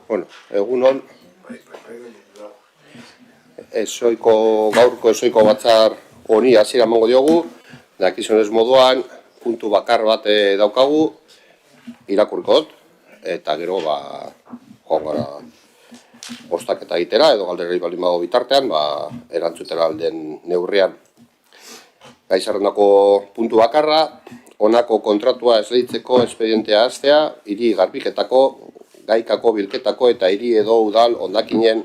Bueno, egunon, gaurko ezoiko batzar honi hasiera emango diogu, dakizunez moduan, puntu bakar bat daukagu, irakurriko dut, eta gero, joan gara bostaketa egitera, edo galderari baldin badago bitartean, erantzutera alden neurrian. Gai zerrendako puntu bakarra, honako kontratua esleitzeko espedientea hastea, hiri garbiketako, gaikako bilketako eta hiri edo udal hondakinen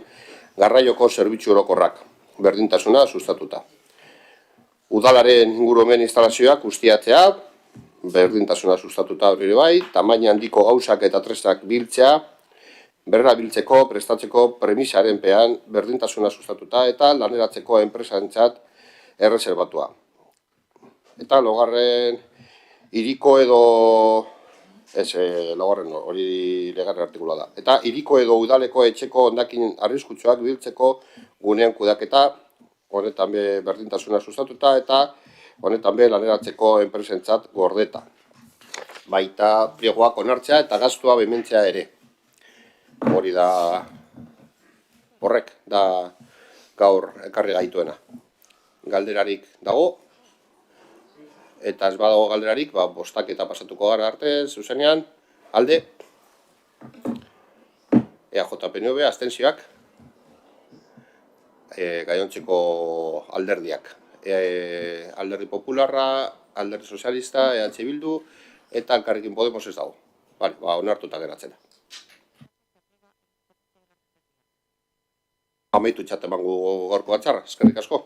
garraioko zerbitzu orokorrak, berdintasuna sustatuta. Udalaren ingurumen instalazioak ustiatzea, berdintasuna sustatuta hori bai, tamaina handiko gauzak eta tresnak biltzea, berra biltzeko, prestatzeko premisaren pean berdintasuna sustatuta eta laneratzeko enpresantzat erreserbatua. Eta logarren hiriko edo, logarren hori legarren artikula da. Eta hiriko edo udaleko etxeko hondakin arriskutsuak biltzeko gunean kudaketa, honetan be berdintasuna sustatuta eta honetan be laneratzeko enpresentzat gordeta. Baita pliegoak onartzea eta gastua bementzea ere. Hori da, horrek da gaur ekarri gaituena. Galderarik dago, eta ez badago galderarik, bostaketa pasatuko gara arte, zuzenean, alde, EAJ-PNV, abstentzioak, gainontzeko alderdiak. Alderdi Popularra, Alderdi Sozialista, EH Bildu, eta Elkarrekin Podemos ez dago. Onartuta geratzen. Amaitu txat emango gaurko batzarra, eskerrik asko.